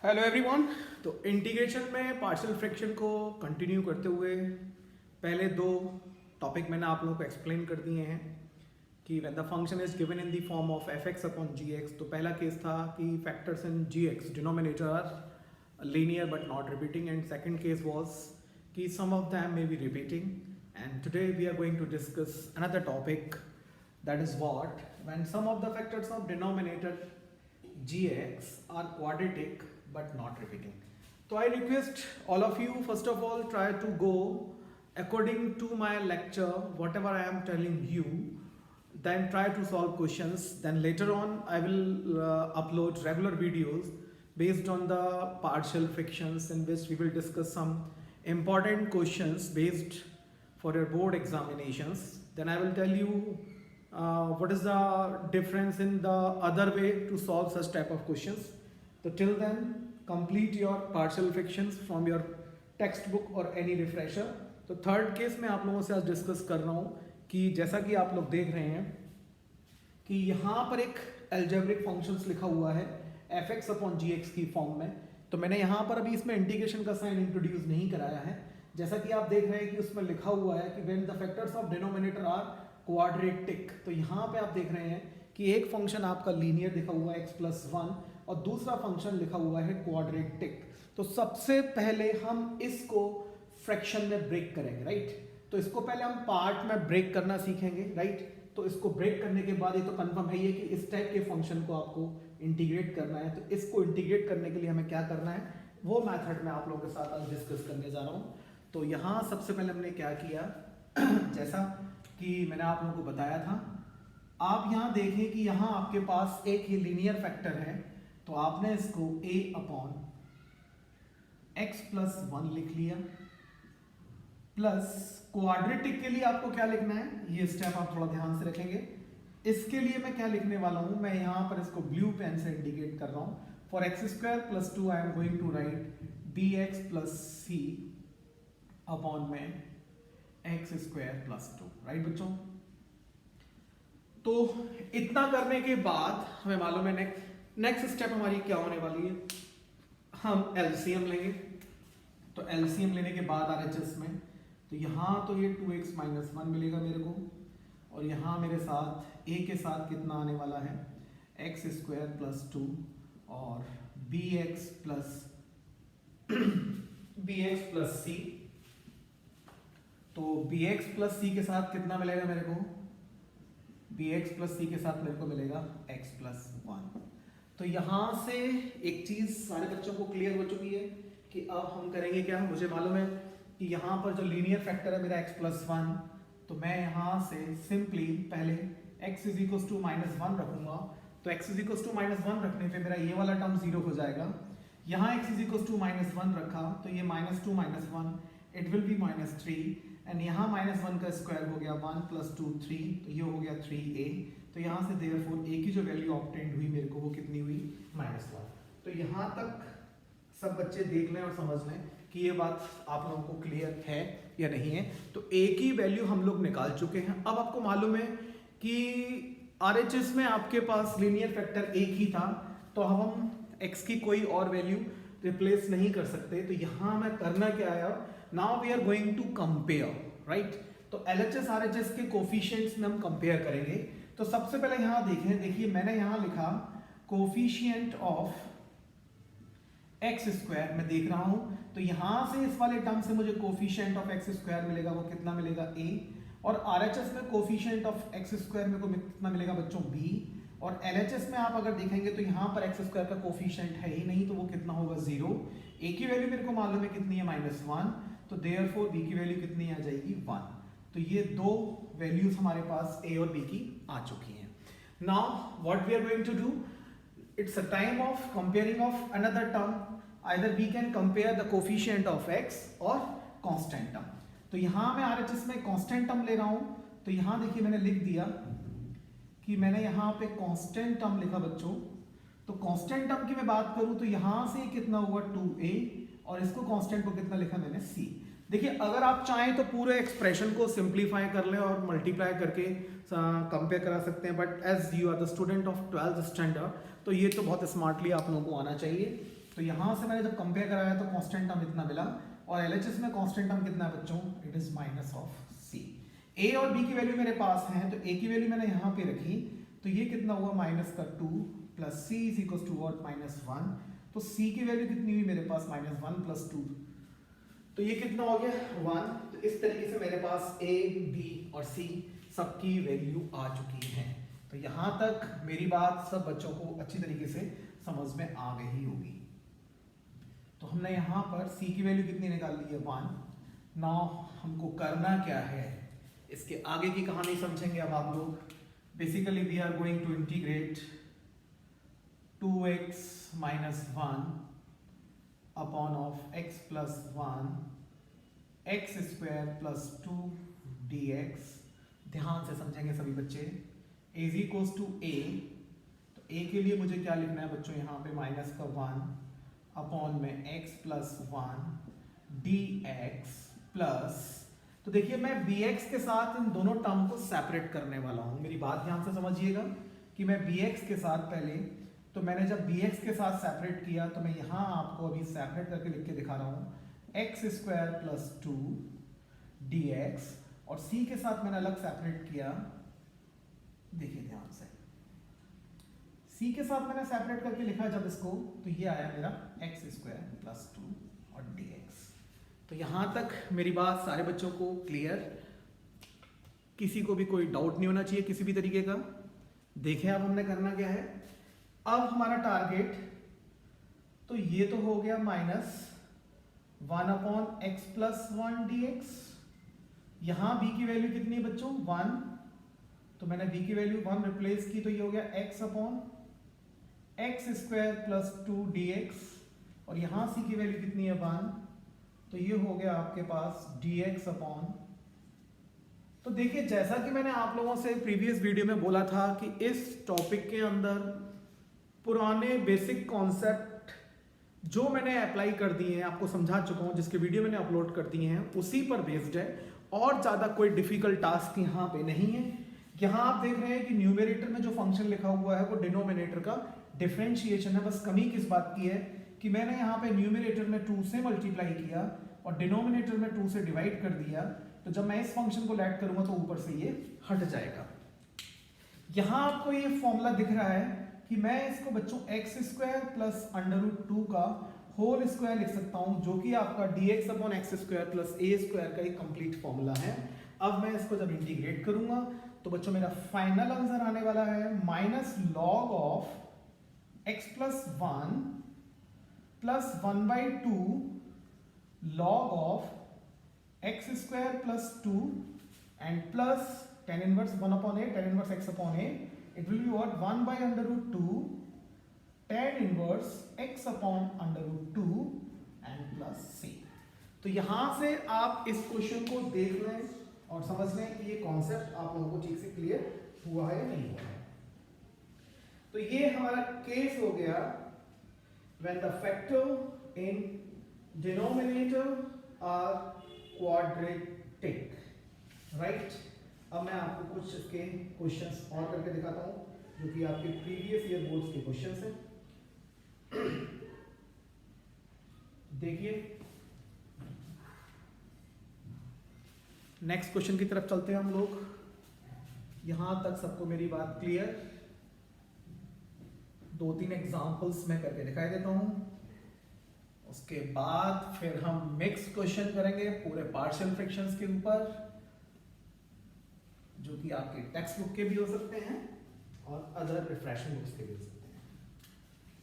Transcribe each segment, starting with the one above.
Hello everyone. तो integration में partial fraction को कंटिन्यू करते हुए पहले दो टॉपिक मैंने आप लोगों को एक्सप्लेन कर दिए हैं कि when the function is given in the form of F X upon G X. तो पहला केस था कि factors in G X denominator are linear but not repeating, and second case was कि some of them may be repeating. And today we are going to discuss another topic, that is what when some of the factors of denominator gx are quadratic but not repeating. So I request all of you, first of all, try to go according to my lecture, whatever I am telling you, then try to solve questions. Then later on I will upload regular videos based on the partial fractions, in which we will discuss some important questions based for your board examinations. Then I will tell you what is the difference in the other way to solve such type of questions. So till then, complete your partial fractions from your textbook or any refresher. तो third case में आप लोगों से आज discuss कर रहा हूँ कि जैसा कि आप लोग देख रहे हैं कि यहाँ पर एक एल्जेब्रिक फंक्शंस लिखा हुआ है F X upon G x की फॉर्म में। तो मैंने यहाँ पर अभी इसमें इंटीग्रेशन का साइन इंट्रोड्यूस नहीं कराया है। जैसा कि आप देख रहे हैं कि उसमें लिखा हुआ है कि when the factors of denominator are quadratic. तो यहाँ पे आप देख रहे हैं कि एक फंक्शन आपका लीनियर लिखा हुआ है x+1 और दूसरा फंक्शन लिखा हुआ है क्वाड्रेटिक। तो सबसे पहले हम इसको फ्रैक्शन में ब्रेक करेंगे, राइट। तो इसको पहले हम पार्ट में ब्रेक करना सीखेंगे, राइट। तो इसको ब्रेक करने के बाद ये तो कंफर्म है ये कि इस टाइप के फंक्शन को आपको इंटीग्रेट करना है। तो इसको इंटीग्रेट करने के लिए हमें क्या करना है, वो मैथड मैं आप लोगों के साथ आज डिस्कस करने जा रहा हूँ। तो यहाँ सबसे पहले हमने क्या किया जैसा कि मैंने आप लोगों को बताया था, आप यहाँ देखें कि यहाँ आपके पास एक ही लीनियर फैक्टर है। तो आपने इसको a अपॉन x+1 लिख लिया, प्लस क्वाड्रेटिक के लिए आपको क्या लिखना है, ये स्टेप आप थोड़ा ध्यान से रखेंगे। इसके लिए मैं क्या लिखने वाला हूं, मैं यहाँ पर इसको ब्लू पेन से इंडिकेट कर रहा हूं। For x² + 2 I am going to write bx+c upon में x² + 2, राइट बच्चों। तो इतना करने के बाद हमें मालूम है नेक्स्ट स्टेप हमारी क्या होने वाली है, हम एलसीएम लेंगे। तो एलसीएम लेने के बाद आरएचएस में तो यहाँ तो ये 2x - 1 मिलेगा मेरे को, और यहाँ मेरे साथ a के साथ कितना आने वाला है x² + 2 और bx + c। तो bx + c के साथ कितना मिलेगा मेरे को, bx + c के साथ मेरे को मिलेगा x+1। तो यहाँ से एक चीज सारे बच्चों को क्लियर हो चुकी है कि अब हम करेंगे क्या। मुझे मालूम है कि यहाँ पर जो लीनियर फैक्टर है मेरा x+1, तो मैं यहाँ से सिंपली पहले x = -1 रखूंगा। तो x = -1 रखने पे मेरा ये वाला टर्म 0 हो जाएगा। यहाँ x = -1 रखा तो ये -2 - 1 इट विल बी -3, एंड यहाँ -1 का स्क्वायर हो गया 1 + 2 3, तो ये हो गया 3a। तो यहाँ से देयरफॉर a की जो वैल्यू ऑब्टेन्ड हुई मेरे को वो कितनी हुई, -1। तो यहाँ तक सब बच्चे देख लें और समझ लें कि ये बात आप लोगों को क्लियर है या नहीं है। तो a की वैल्यू हम लोग निकाल चुके हैं। अब आपको मालूम है कि RHS में आपके पास लीनियर फैक्टर एक ही था, तो अब हम x की कोई और वैल्यू रिप्लेस नहीं कर सकते। तो यहाँ मैं करना क्या आया, now we are going to compare, right. तो LHS RHS के कोफिशिएंट्स में हम कंपेयर करेंगे। तो सबसे पहले यहाँ देखिए मैंने यहाँ लिखा कोफिशिएंट ऑफ x², मैं देख रहा हूं तो यहां से इस वाले टर्म से मुझे कोफिशिएंट ऑफ x² मिलेगा, वो कितना मिलेगा a। और RHS में कोफिशिएंट ऑफ x² मेरे को कितना मिलेगा बच्चों b। और LHS में आप अगर देखेंगे तो यहाँ पर x² का कोफिशिएंट है ही नहीं, तो वो कितना होगा 0। a की वैल्यू मेरे को मालूम है कितनी है -1, तो देयरफॉर b की वैल्यू कितनी आ जाएगी 1। तो ये दो वैल्यूज हमारे पास a और b की आ चुकी हैं। Now what we are going to do, it's a time of comparing of another term. Either we can compare the coefficient of x or constant term. तो यहाँ मैं RHS में constant term ले रहा हूँ। तो यहाँ देखिए मैंने लिख दिया कि मैंने यहाँ पे constant term लिखा बच्चों। तो constant term की मैं बात करूँ तो यहाँ से कितना हुआ 2a, और इसको constant को कितना लिखा मैंने c। देखिए अगर आप चाहें तो पूरे एक्सप्रेशन को सिंप्लीफाई कर लें और मल्टीप्लाई करके कंपेयर करा सकते हैं, but as you are the student of 12th standard तो ये तो बहुत स्मार्टली आप लोगों को आना चाहिए। तो यहाँ से मैंने जब कंपेयर कराया तो कांस्टेंट टर्म इतना मिला, और एलएचएस में कांस्टेंट टर्म कितना है बच्चों, इट इज माइनस ऑफ सी। ए और बी की वैल्यू मेरे पास है, तो ए की वैल्यू मैंने यहाँ पे रखी, तो ये कितना हुआ माइनस का 2 plus C is equal to what minus 1। तो सी की वैल्यू कितनी हुई मेरे पास माइनस 1 प्लस 2, तो ये कितना हो गया 1। तो इस तरीके से मेरे पास ए बी और सी सबकी वैल्यू आ चुकी है। तो यहाँ तक मेरी बात सब बच्चों को अच्छी तरीके से समझ में आ गई होगी। तो हमने यहाँ पर c की वैल्यू कितनी निकाल ली है 1। नाउ हमको करना क्या है, इसके आगे की कहानी समझेंगे अब आप लोग। Basically we are going to integrate 2x minus 1 upon of x plus 1 x square plus 2 dx। ध्यान से समझेंगे सभी बच्चे। a is equal to a, तो a के लिए मुझे क्या लिखना है बच्चों, यहाँ पे माइनस का 1 अपॉन में x प्लस 1 dx प्लस, तो देखिए मैं bx के साथ इन दोनों टर्म को सेपरेट करने वाला हूँ। मेरी बात ध्यान से समझिएगा कि मैं bx के साथ पहले, तो मैंने जब bx के साथ सेपरेट किया तो मैं यहाँ आपको अभी सेपरेट करके लिख के दिखा रहा हूँ x स्क्वायर प्लस 2 dx, और c के साथ मैंने अलग सेपरेट किया। देखिए ध्यान से, c के साथ मैंने सेपरेट करके लिखा जब इसको, तो ये आया मेरा x स्क्वायर प्लस 2 और dx। तो यहाँ तक मेरी बात सारे बच्चों को क्लियर, किसी को भी कोई डाउट नहीं होना चाहिए किसी भी तरीके का। देखें अब हमने करना क्या है। अब हमारा टारगेट, तो ये तो हो गया minus 1 upon x plus 1 dx। यहाँ b की वैल्यू कितनी है बच्चों 1, तो मैंने b की वैल्यू 1 रिप्लेस की, तो ये हो गया x upon X square plus 2 dx, और यहाँ c की वैल्यू कितनी है 1, तो ये हो गया आपके पास dx अपॉन। तो देखिए जैसा कि मैंने आप लोगों से प्रीवियस वीडियो में बोला था कि इस टॉपिक के अंदर पुराने बेसिक कॉन्सेप्ट जो मैंने अप्लाई कर दिए हैं, आपको समझा चुका हूं, जिसके वीडियो मैंने अपलोड कर दिए हैं उसी पर बेस्ड है, और ज़्यादा कोई डिफिकल्ट टास्क यहाँ पे नहीं है। यहाँ आप देख रहे हैं कि न्यूमेरेटर में जो फंक्शन लिखा हुआ है वो डिनोमिनेटर का डिफरेंशिएशन है। बस कमी किस बात की है कि मैंने यहाँ पे न्यूमेरेटर में 2 से मल्टीप्लाई किया और डिनोमिनेटर में 2 से डिवाइड कर दिया, तो जब मैं इस फंक्शन को लेट करूंगा तो ऊपर से ये हट जाएगा। यहाँ आपको ये फॉर्मूला दिख रहा है कि मैं इसको बच्चों x square plus under root 2 का होल स्क्वायर लिख सकता हूँ, जो कि आपका dx upon X square plus A square का एक कंप्लीट फॉर्मूला है। अब मैं इसको जब इंटीग्रेट करूंगा तो बच्चों मेरा फाइनल आंसर आने वाला है minus log of x plus 1 plus 1/2 log of x square plus 2 and plus tan inverse 1 upon a, tan inverse x upon a, it will be what 1 by under root 2 tan inverse x upon under root 2 and plus c। तो यहां से आप इस question को देख लें और समझ लें कि ये कॉन्सेप्ट आप लोगों को ठीक से क्लियर हुआ है या नहीं हुआ है। तो ये हमारा केस हो गया when the factor in denominator are quadratic, right? अब मैं आपको कुछ इसके क्वेश्चंस और करके दिखाता हूं जो कि आपके प्रीवियस ईयर बोर्ड्स के क्वेश्चंस हैं। देखिए नेक्स्ट क्वेश्चन की तरफ चलते हैं हम लोग। यहां तक सबको मेरी बात क्लियर? 2-3 एग्जांपल्स मैं करके दिखाई देता हूं, उसके बाद फिर हम मिक्स क्वेश्चन करेंगे पूरे पार्शियल फ्रैक्शंस के ऊपर, जो कि आपके टेक्स्ट बुक के भी हो सकते हैं और अदर रिफ्रेशिंग बुक्स के भी हो सकते हैं।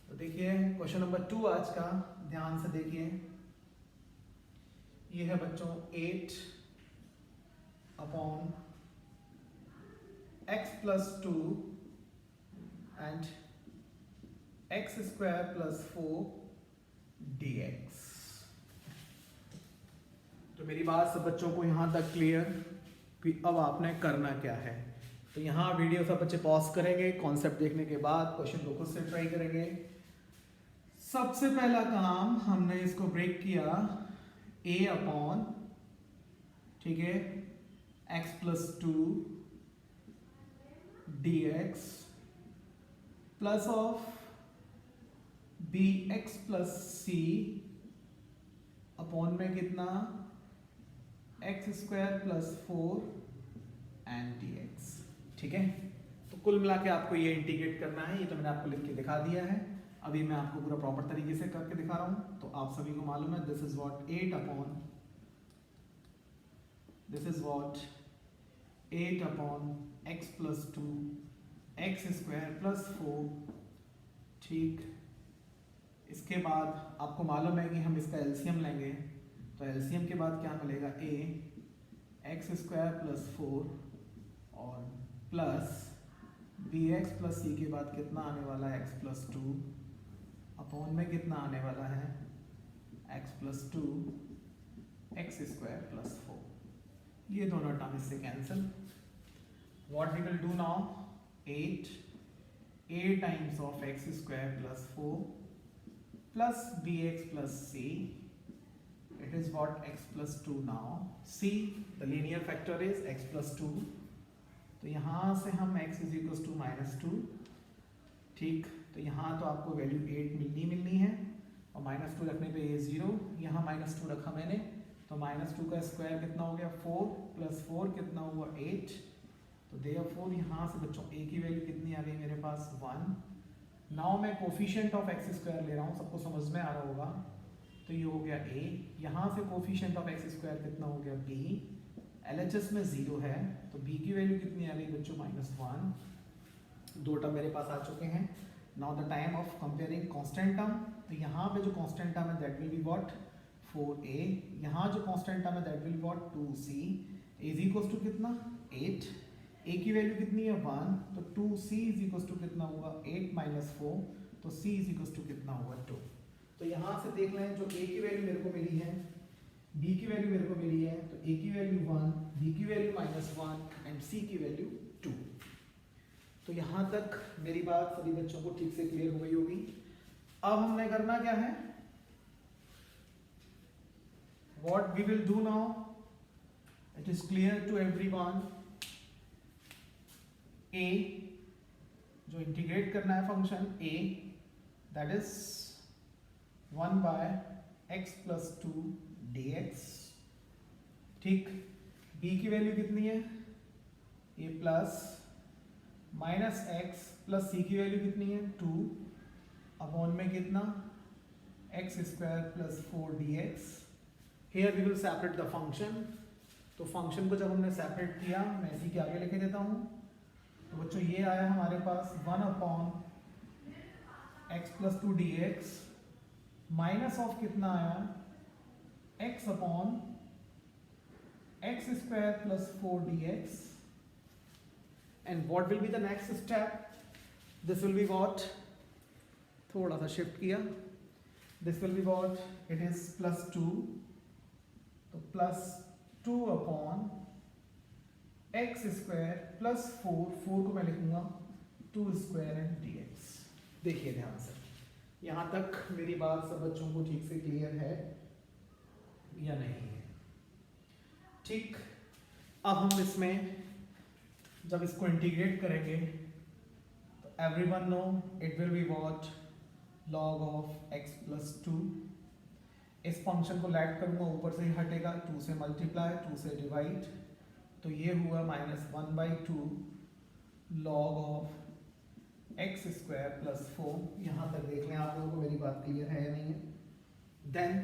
तो देखिए क्वेश्चन नंबर 2 आज का, ध्यान से देखिए। ये है बच्चों 8 upon x plus 2 and x square plus 4 dx। तो मेरी बात सब बच्चों को यहां तक क्लियर कि अब आपने करना क्या है। तो यहाँ वीडियो सब बच्चे पॉज करेंगे, कॉन्सेप्ट देखने के बाद क्वेश्चन को खुद से ट्राई करेंगे। सबसे पहला काम हमने इसको ब्रेक किया a अपॉन, ठीक है, x plus 2 dx plus of b 3x plus C upon में कितना x square plus 4 and dx। ठीक है, तो कुल मिला के आपको ये इंटीग्रेट करना है। ये तो मैंने आपको लिख के दिखा दिया है, अभी मैं आपको पूरा प्रॉपर तरीके से करके दिखा रहा हूं। तो आप सभी को मालूम है this is what 8 upon x plus 2 x square plus 4। ठीक, इसके बाद आपको मालूम है कि हम इसका एलसीएम लेंगे, तो एलसीएम के बाद क्या मिलेगा a x स्क्वायर प्लस 4 और प्लस bx प्लस c के बाद कितना आने वाला है x प्लस 2 अपॉन में कितना आने वाला है x plus 2 x square plus 4। ये दोनों टर्म इससे cancel. What we will do now, 8 a times of x square plus 4 plus bx plus c, it is what x plus 2 now। c the linear factor is x plus 2, तो यहाँ से हम x is equals to minus 2। ठीक, तो यहाँ तो आपको value 8 मिलनी है और माइनस 2 रखने पे ये 0, यहाँ माइनस 2 रखा मैंने, तो माइनस 2 का स्क्वायर कितना हो गया 4 प्लस 4 कितना हुआ 8। तो देयरफॉर यहाँ से बच्चों a की वैल्यू कितनी आ गई मेरे पास 1। नाउ मैं कोफिशिएंट ऑफ x स्क्वायर ले रहा हूँ, सबको समझ में आ रहा होगा। तो ये हो गया a, यहाँ से कोफिशिएंट ऑफ x स्क्वायर कितना हो गया b, LHS में 0 है तो b की वैल्यू कितनी आ गई बच्चों -1। दो टर्म मेरे पास आ चुके हैं। Now the time of comparing constant term, तो यहाँ पे जो कांस्टेंट टर्म है that will be what 4a, यहाँ जो कांस्टेंट टर्म है that will be what 2c, is equals to कितना 8, a की वैल्यू कितनी है 1, तो 2c इज इक्वल्स टू कितना हुआ 8 माइनस 4, तो c इज इक्वल्स टू कितना हुआ 2। तो यहाँ से देख लें जो a की वैल्यू मेरे को मिली है, b की वैल्यू मेरे को मिली है, तो a की वैल्यू 1, b की वैल्यू -1 एंड c की वैल्यू 2। तो यहाँ तक मेरी बात सभी बच्चों को ठीक से क्लियर हो गई होगी। अब हमने करना क्या है, what we will do now, it is clear to everyone। a जो इंटीग्रेट करना है function a, that is 1 by x plus 2 dx। ठीक, b की वैल्यू कितनी है a plus minus X plus C की वैल्यू कितनी है 2 अपॉन में कितना x square plus 4 dx। Here we will separate the function. तो फंक्शन को जब हमने सेपरेट किया, मैं इसी के आगे लिखे देता हूँ। तो बच्चों ये आया हमारे पास 1 upon x plus 2 dx minus of कितना आया x upon x square plus 4 dx। And what will be the next step? This will be what? थोड़ा सा शिफ्ट किया, this will be what? It is plus 2, तो plus 2 upon x square plus 4 को मैं लिखूंगा 2 square and dx। देखिए ध्यान से, यहाँ तक मेरी बात सब बच्चों को ठीक से क्लियर है या नहीं है? ठीक, अब हम इसमें जब इसको इंटीग्रेट करेंगे तो everyone know it will be what log of x plus 2। इस फंक्शन को लेट करूंगा, ऊपर से ही हटेगा, 2 से मल्टीप्लाई 2 से डिवाइड, तो ये हुआ -1/2 log of x square plus 4। यहाँ तक देख लें आप लोगों को मेरी बात क्लियर है या नहीं है। देन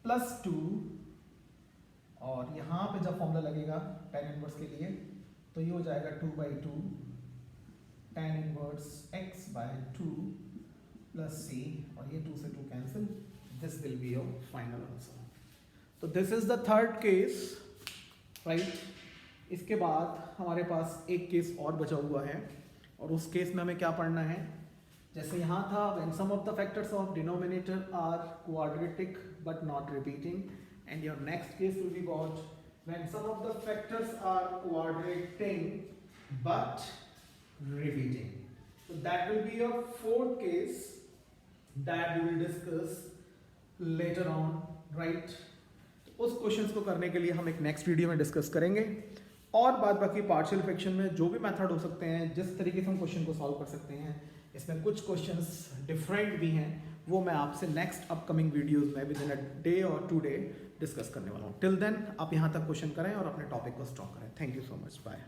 प्लस 2, और यहाँ पे जब फॉर्मूला लगेगा tan इनवर्स के लिए तो ये हो जाएगा 2/2 tan inverse x by 2 plus c, और ये 2 से 2 cancel. This will be your final answer. तो this is the third case, right. इसके बाद हमारे पास एक केस और बचा हुआ है, और उस केस में हमें क्या पढ़ना है, जैसे यहाँ था when some of the factors of denominator are quadratic but not repeating, and your next case will be what? When some of the factors are quadrating but repeating. So that will be your fourth case that we will discuss later on, right? उस questions को करने के लिए हम एक next video में discuss करेंगे, और बाद बाकी पार्शियल फ्रैक्शन में जो भी मेथड हो सकते हैं, जिस तरीके से हम क्वेश्चन को सॉल्व कर सकते हैं, इसमें कुछ क्वेश्चंस डिफरेंट भी हैं, वो मैं आपसे नेक्स्ट अपकमिंग वीडियोस में विद इन अ डे और 2 डे डिस्कस करने वाला हूँ. टिल देन आप यहाँ तक क्वेश्चन करें और अपने टॉपिक को स्टॉप करें. Thank you so much. Bye.